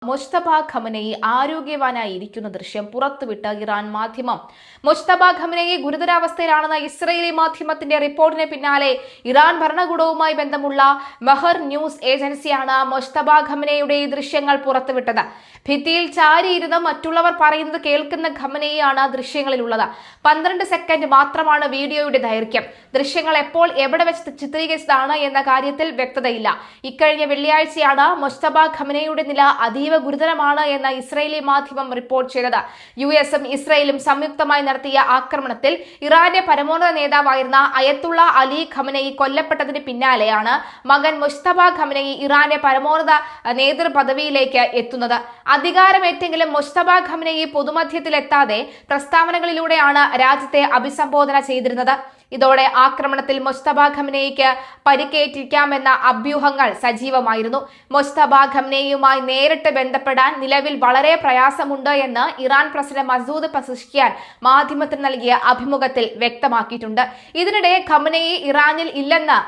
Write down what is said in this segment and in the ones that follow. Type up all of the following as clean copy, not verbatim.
Mustafa Khamenei ആരോഗ്യവാനായിരിക്കുന്ന ദൃശ്യം പുറത്തുവിട്ട Iran മാധ്യമം. മുസ്തഫ ഖമനയി ഗുരുതരാവസ്ഥയിലാണെന്ന ഇസ്രയേലി മാധ്യമത്തിന്റെ റിപ്പോർട്ടിന് പിന്നാലെ ഇറാൻ ഭരണകൂടവുമായി ബന്ധമുള്ള മെഹർ ന്യൂസ് ഏജൻസിയാണ് മുസ്തഫ ഖമനയുടെ ഈ ദൃശ്യങ്ങൾ പുറത്തുവിട്ടത്. ഭിത്തിയിൽ ചാരിയിരുന്ന് മറ്റുള്ളവർ പറയുന്നത് കേൾക്കുന്ന ഖമനയിയാണ് ദൃശ്യങ്ങളിലുള്ളത്. 12 സെക്കൻഡ് മാത്രമാണ് വീഡിയോയുടെ ദൈർഘ്യം. ദൃശ്യങ്ങൾ എപ്പോൾ എവിടെ വെച്ച് ചിത്രീകരിച്ചതാണ് എന്ന കാര്യത്തിൽ വ്യക്തതയില്ല. ഇക്കഴിഞ്ഞ വെള്ളിയാഴ്ചയാണ് മുസ്തഫ ഖമനയുടെ നില അതീവ ഗുരുതരമാണ് എന്ന ഇസ്രയേലി മാധ്യമം റിപ്പോർട്ട് ചെയ്തത്. യുഎസും ഇസ്രയേലും സംയുക്തമായി നടത്തിയ ആക്രമണത്തിൽ ഇറാന്റെ പരമോന്നത നേതാവായിരുന്ന അയത്തുള്ള അലി ഖമനയി കൊല്ലപ്പെട്ടതിന് പിന്നാലെയാണ് മകൻ മുസ്തഫ ഖമനയി ഇറാന്റെ പരമോന്നത നേതൃപദവിയിലേക്ക് എത്തുന്നത്. അധികാരമേറ്റെങ്കിലും മുസ്തഫ ഖമനയി പൊതുമധ്യത്തിലെത്താതെ പ്രസ്താവനകളിലൂടെയാണ് രാജ്യത്തെ അഭിസംബോധന ചെയ്തിരുന്നത്. ഇതോടെ ആക്രമണത്തിൽ മുസ്തഫ ഖമനയിക്ക് പരിക്കേറ്റിരിക്കാമെന്ന അഭ്യൂഹങ്ങൾ സജീവമായിരുന്നു. മുസ്തഫ ഖമനയിയുമായി നേരിട്ട് ബന്ധപ്പെടാൻ നിലവിൽ വളരെ പ്രയാസമുണ്ട് എന്ന് ഇറാൻ പ്രസിഡന്റ് മസൂദ് പസിഷ്കിയാൻ മാധ്യമത്തിന് നൽകിയ അഭിമുഖത്തിൽ വ്യക്തമാക്കിയിട്ടുണ്ട്. ഇതിനിടെ ഖമനയി ഇറാനിൽ ഇല്ലെന്ന്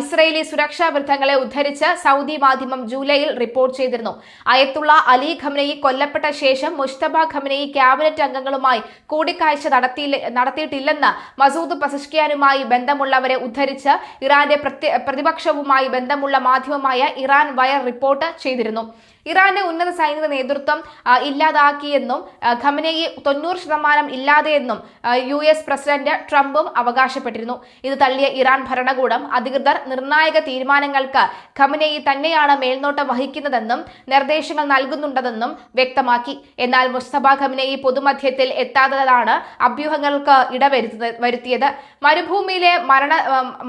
ഇസ്രയേലി സുരക്ഷാ വൃത്തങ്ങളെ ഉദ്ധരിച്ച് സൗദി മാധ്യമം ജൂലൈയിൽ റിപ്പോർട്ട് ചെയ്തിരുന്നു. അയത്തുള്ള അലി ഖമനയി കൊല്ലപ്പെട്ട ശേഷം മുസ്തഫ ഖമനയി ക്യാബിനറ്റ് അംഗങ്ങളുമായി കൂടിക്കാഴ്ച നടത്തിയിട്ടില്ലെന്ന് മസൂദ് പസിഷ്കിയാൻ ബന്ധമുള്ളവരെ ഉദ്ധരിച്ച് ഇറാന്റെ പ്രതിപക്ഷവുമായി ബന്ധമുള്ള മാധ്യമമായ ഇറാൻ വയർ റിപ്പോർട്ട് ചെയ്തിരുന്നു. ഇറാന്റെ ഉന്നത സൈനിക നേതൃത്വം ഇല്ലാതാക്കിയെന്നും ഖമനയി 90% ഇല്ലാതെയെന്നും US പ്രസിഡന്റ് ട്രംപും അവകാശപ്പെട്ടിരുന്നു. ഇത് തള്ളിയ ഇറാൻ ഭരണകൂടം അധികൃതർ നിർണായക തീരുമാനങ്ങൾക്ക് ഖമനയി തന്നെയാണ് മേൽനോട്ടം വഹിക്കുന്നതെന്നും നിർദ്ദേശങ്ങൾ നൽകുന്നുണ്ടെന്നും വ്യക്തമാക്കി. എന്നാൽ മുസ്തഫ ഖമനയി പൊതുമധ്യത്തിൽ എത്താത്തതാണ് അഭ്യൂഹങ്ങൾക്ക് ഇടവരുത്തിയത്. മരുഭൂമിയിലെ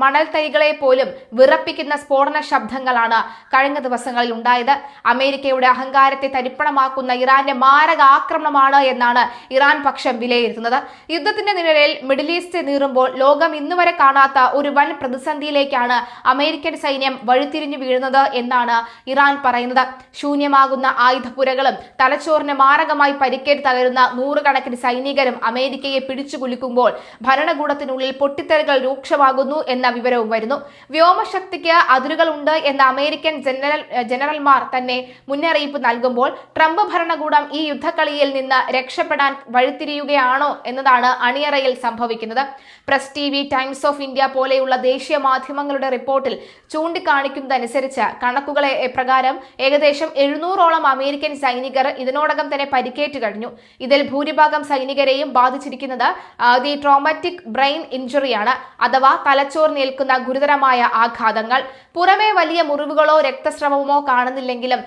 മണൽത്തൈകളെ പോലും വിറപ്പിക്കുന്ന സ്ഫോടന ശബ്ദങ്ങളാണ് കഴിഞ്ഞ ദിവസങ്ങളിൽ ഉണ്ടായത്. അമേരിക്കയുടെ അഹങ്കാരത്തെ തരിപ്പണമാക്കുന്ന ഇറാന്റെ മാരക ആക്രമണമാണ് എന്നാണ് ഇറാൻ പക്ഷം വിലയിരുത്തുന്നത്. യുദ്ധത്തിന്റെ നിഴലിൽ മിഡിൽ ഈസ്റ്റ് നീറുമ്പോൾ ലോകം ഇന്നുവരെ കാണാത്ത ഒരു വൻ പ്രതിസന്ധിയിലേക്കാണ് അമേരിക്കൻ സൈന്യം വഴിതിരിഞ്ഞു വീഴുന്നത് എന്നാണ് ഇറാൻ പറയുന്നത്. ശൂന്യമാകുന്ന ആയുധപ്പുരകളും തലച്ചോറിന് മാരകമായി പരിക്കേറ്റ് തകരുന്ന നൂറുകണക്കിന് സൈനികരും അമേരിക്കയെ പിടിച്ചുകുലുക്കുമ്പോൾ ഭരണകൂടത്തിനുള്ളിൽ പൊട്ടിത്തെറികൾ രൂക്ഷമാകുന്നു എന്ന വിവരവും വരുന്നു. വ്യോമശക്തിക്ക് അതിരുകളുണ്ട് എന്ന അമേരിക്കൻ ജനറൽമാർ തന്നെ മുന്നറിയിപ്പ് നൽകുമ്പോൾ ട്രംപ് ഭരണകൂടം ഈ യുദ്ധക്കളിയിൽ നിന്ന് രക്ഷപ്പെടാൻ വഴിത്തിരിയുകയാണോ എന്നതാണ് അണിയറയിൽ സംഭവിക്കുന്നത്. Press TV, times of India പോലെയുള്ള ദേശീയ മാധ്യമങ്ങളുടെ റിപ്പോർട്ടിൽ ചൂണ്ടിക്കാണിക്കുന്നതനുസരിച്ച് കണക്കുകളെ പ്രകാരം ഏകദേശം 700ഓളം അമേരിക്കൻ സൈനികർ ഇതിനോടകം തന്നെ പരിക്കേറ്റ് കഴിഞ്ഞു. ഇതിൽ ഭൂരിഭാഗം സൈനികരെയും ബാധിച്ചിരിക്കുന്നത് ദി ട്രോമാറ്റിക് ബ്രെയിൻ ഇഞ്ചുറിയാണ്, അഥവാ തലച്ചോറിനേൽക്കുന്ന ഗുരുതരമായ ആഘാതങ്ങൾ. പുറമെ വലിയ മുറിവുകളോ രക്തസ്രവമോ കാണുന്നില്ലെങ്കിലും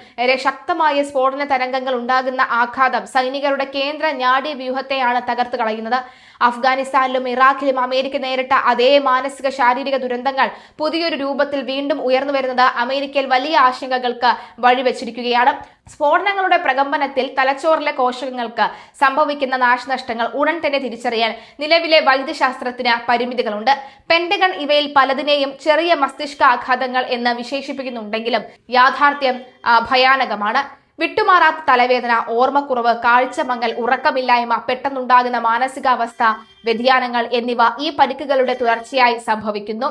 ശക്തമായ സ്ഫോടന തരംഗങ്ങൾ ഉണ്ടാകുന്ന ആഘാതം സൈനികരുടെ കേന്ദ്ര നാഡീവ്യൂഹത്തെയാണ് തകർത്ത് കളയുന്നത്. അഫ്ഗാനിസ്ഥാനിലും ഇറാഖിലും അമേരിക്ക നേരിട്ട അതേ മാനസിക ശാരീരിക ദുരന്തങ്ങൾ പുതിയൊരു രൂപത്തിൽ വീണ്ടും ഉയർന്നു വരുന്നത് അമേരിക്കയിൽ വലിയ ആശങ്കകൾക്ക് വഴിവെച്ചിരിക്കുകയാണ്. സ്ഫോടനങ്ങളുടെ പ്രകമ്പനത്തിൽ തലച്ചോറിലെ കോശങ്ങൾക്ക് സംഭവിക്കുന്ന നാശനഷ്ടങ്ങൾ ഉടൻ തന്നെ തിരിച്ചറിയാൻ നിലവിലെ വൈദ്യശാസ്ത്രത്തിന് പരിമിതികളുണ്ട്. പെന്റഗൺ ഇവയിൽ പലതിനെയും ചെറിയ മസ്തിഷ്കാഘാതങ്ങൾ എന്ന് വിശേഷിപ്പിക്കുന്നുണ്ടെങ്കിലും യാഥാർത്ഥ്യം ഭയാനകമാണ്. വിട്ടുമാറാത്ത തലവേദന, ഓർമ്മക്കുറവ്, കാഴ്ചമങ്ങൽ, ഉറക്കമില്ലായ്മ, പെട്ടെന്നുണ്ടാകുന്ന മാനസികാവസ്ഥ വ്യതിയാനങ്ങൾ എന്നിവ ഈ പരിക്കുകളുടെ തുടർച്ചയായി സംഭവിക്കുന്നു.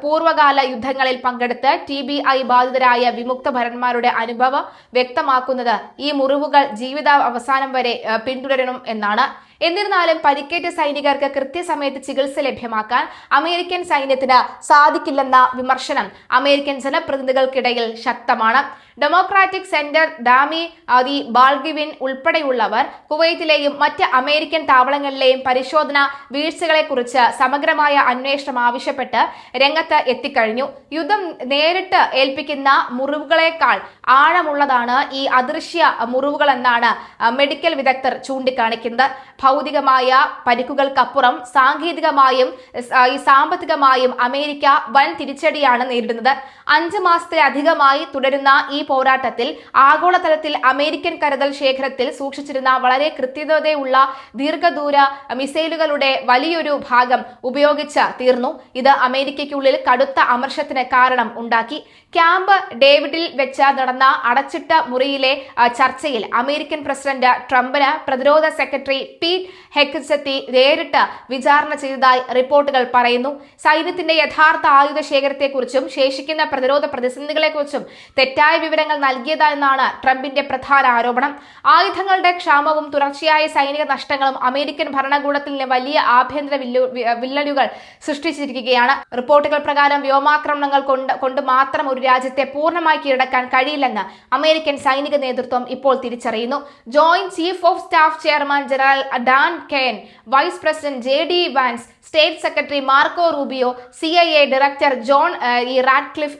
പൂർവ്വകാല യുദ്ധങ്ങളിൽ പങ്കെടുത്ത് TBI ബാധിതരായ വിമുക്ത ഭടന്മാരുടെ അനുഭവം വ്യക്തമാക്കുന്നത് ഈ മുറിവുകൾ ജീവിത അവസാനം വരെ പിന്തുടരണം എന്നാണ്. എന്നിരുന്നാലും പരിക്കേറ്റ സൈനികർക്ക് കൃത്യസമയത്ത് ചികിത്സ ലഭ്യമാക്കാൻ അമേരിക്കൻ സൈന്യത്തിന് സാധിക്കില്ലെന്ന വിമർശനം അമേരിക്കൻ ജനപ്രതിനിധികൾക്കിടയിൽ ശക്തമാണ്. ഡെമോക്രാറ്റിക് സെന്റർ ഡാമി ദി ബാൾഗിവിൻ ഉൾപ്പെടെയുള്ളവർ കുവൈറ്റിലെയും മറ്റ് അമേരിക്കൻ താവളങ്ങളിലെയും പരിശോധന വീഴ്ചകളെക്കുറിച്ച് സമഗ്രമായ അന്വേഷണം ആവശ്യപ്പെട്ട് രംഗത്ത് എത്തിക്കഴിഞ്ഞു. യുദ്ധം നേരിട്ട് ഏൽപ്പിക്കുന്ന മുറിവുകളെക്കാൾ ആഴമുള്ളതാണ് ഈ അദൃശ്യ മുറിവുകളെന്നാണ് മെഡിക്കൽ വിദഗ്ധർ ചൂണ്ടിക്കാണിക്കുന്നത്. ഭൗതികമായ പരിക്കുകൾക്കപ്പുറം സാങ്കേതികമായും സാമ്പത്തികമായും അമേരിക്ക വൻ തിരിച്ചടിയാണ് നേരിടുന്നത്. 5 മാസത്തിലധികമായി തുടരുന്ന ഈ പോരാട്ടത്തിൽ ആഗോളതലത്തിൽ അമേരിക്കൻ കരുതൽ ശേഖരത്തിൽ സൂക്ഷിച്ചിരുന്ന വളരെ കൃത്യതയുള്ള ദീർഘദൂര മിസൈലുകളുടെ വലിയൊരു ഭാഗം ഉപയോഗിച്ച് തീർന്നു. ഇത് അമേരിക്കയ്ക്കുള്ളിൽ കടുത്ത അമർഷത്തിന് കാരണം ഉണ്ടാക്കി. ക്യാമ്പ് ഡേവിഡിൽ വെച്ച് നടന്ന അടച്ചിട്ട മുറിയിലെ ചർച്ചയിൽ അമേരിക്കൻ പ്രസിഡന്റ് ട്രംപിന് പ്രതിരോധ സെക്രട്ടറി പീറ്റ് ഹെക്സെത്തി നേരിട്ട് വിചാരണ ചെയ്തതായി റിപ്പോർട്ടുകൾ പറയുന്നു. സൈന്യത്തിന്റെ യഥാർത്ഥ ആയുധ ശേഖരത്തെക്കുറിച്ചും ശേഷിക്കുന്ന പ്രതിരോധ പ്രതിസന്ധികളെക്കുറിച്ചും തെറ്റായ വിവരങ്ങൾ നൽകിയതെന്നാണ് ട്രംപിന്റെ പ്രധാന ആരോപണം. ആയുധങ്ങളുടെ ക്ഷാമവും തുടർച്ചയായ സൈനിക നഷ്ടങ്ങളും അമേരിക്കൻ ഭരണകൂടത്തിന് വലിയ ആഭ്യന്തര വിള്ളലുകൾ സൃഷ്ടിച്ചിരിക്കുകയാണ്. റിപ്പോർട്ടുകൾ പ്രകാരം വ്യോമാക്രമണങ്ങൾ കൊണ്ട് മാത്രം ഒരു രാജ്യത്തെ പൂർണ്ണമായി കീഴടക്കാൻ കഴിയില്ലെന്ന് അമേരിക്കൻ സൈനിക നേതൃത്വം ഇപ്പോൾ തിരിച്ചറിയുന്നു. Joint chief of staff chairman general Dan Caine, vice president JD Vance, state secretary Marco Rubio, CIA director John Ratcliffe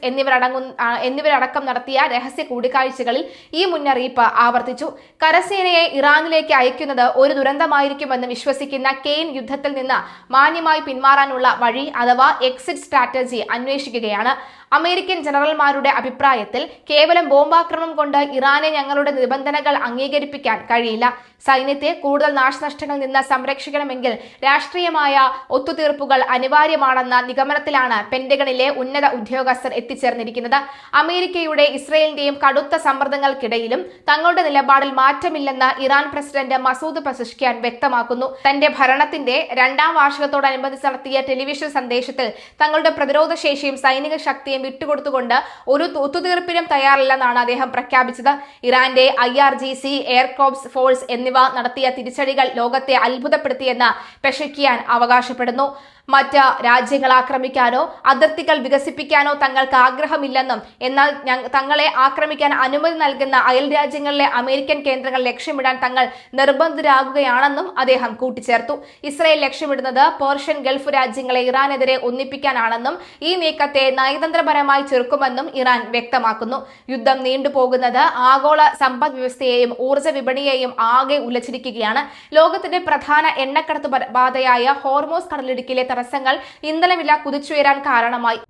എന്നിവരടക്കം നടത്തിയ രഹസ്യ കൂടിക്കാഴ്ചകളിൽ ഈ മുന്നറിയിപ്പ് ആവർത്തിച്ചു. കരസേനയെ ഇറാനിലേക്ക് അയക്കുന്നത് ഒരു ദുരന്തമായിരിക്കുമെന്ന് വിശ്വസിക്കുന്ന കെയ്ൻ യുദ്ധത്തിൽ നിന്ന് മാന്യമായി പിന്മാറാനുള്ള വഴി അഥവാ എക്സിറ്റ് സ്ട്രാറ്റജി അന്വേഷിക്കുകയാണ്. അമേരിക്കൻ ജനറൽമാരുടെ അഭിപ്രായത്തിൽ കേവലം ബോംബാക്രമണം കൊണ്ട് ഇറാനെ ഞങ്ങളുടെ നിബന്ധനകൾ അംഗീകരിപ്പിക്കാൻ കഴിയില്ല. സൈന്യത്തെ കൂടുതൽ നാശനഷ്ടങ്ങളിൽ നിന്ന് സംരക്ഷിക്കണമെങ്കിൽ രാഷ്ട്രീയമായ ഒത്തുതീർപ്പുകൾ അനിവാര്യമാണെന്ന നിഗമനത്തിലാണ് പെന്റഗണിലെ ഉന്നത ഉദ്യോഗസ്ഥർ എത്തിച്ചേർന്നിരിക്കുന്നത്. അമേരിക്കയുടെ ഇസ്രയേലിന്റെയും കടുത്ത സമ്മർദ്ദങ്ങൾക്കിടയിലും തങ്ങളുടെ നിലപാടിൽ മാറ്റമില്ലെന്ന് ഇറാൻ പ്രസിഡന്റ് മസൂദ് പെസഷ്കിയാൻ വ്യക്തമാക്കുന്നു. തന്റെ ഭരണത്തിന്റെ 2ാം വാർഷികത്തോടനുബന്ധിച്ച് നടത്തിയ ടെലിവിഷൻ സന്ദേശത്തിൽ തങ്ങളുടെ പ്രതിരോധ ശേഷിയും സൈനിക ശക്തിയും വിട്ടുകൊടുത്തുകൊണ്ട് ഒരു ഒത്തുതീർപ്പിനും തയ്യാറില്ലെന്നാണ് അദ്ദേഹം പ്രഖ്യാപിച്ചത്. ഇറാന്റെ IRGC, എയർ കോർപ്സ് ഫോഴ്സ് എന്നിവ നടത്തിയ തിരിച്ചടികൾ ലോകത്തെ അത്ഭുതപ്പെടുത്തിയെന്ന് പെസഷ്കിയാൻ അവകാശപ്പെടുന്നു. മറ്റ് രാജ്യങ്ങൾ ആക്രമിക്കാനോ അതിർത്തികൾ വികസിപ്പിക്കാനോ തങ്ങൾക്ക് ആഗ്രഹമില്ലെന്നും എന്നാൽ തങ്ങളെ ആക്രമിക്കാൻ അനുമതി നൽകുന്ന അയൽ രാജ്യങ്ങളിലെ അമേരിക്കൻ കേന്ദ്രങ്ങൾ ലക്ഷ്യമിടാൻ തങ്ങൾ നിർബന്ധിതരാകുകയാണെന്നും അദ്ദേഹം കൂട്ടിച്ചേർത്തു. ഇസ്രയേൽ ലക്ഷ്യമിടുന്നത് പേർഷ്യൻ ഗൾഫ് രാജ്യങ്ങളെ ഇറാനെതിരെ ഒന്നിപ്പിക്കാനാണെന്നും ഈ നീക്കത്തെ നയതന്ത്രപരമായി ചെറുക്കുമെന്നും ഇറാൻ വ്യക്തമാക്കുന്നു. യുദ്ധം നീണ്ടുപോകുന്നത് ആഗോള സമ്പദ് വ്യവസ്ഥയെയും ഊർജ്ജ വിപണിയെയും ആകെ ഉലച്ചിരിക്കുകയാണ്. ലോകത്തിന്റെ പ്രധാന എണ്ണക്കടത്ത് പാതയായ ഹോർമോസ് കടലിടുക്കിലെ തടസ്സങ്ങൾ ഇന്ധനവില കുതിച്ചുയരാൻ കാരണമായി.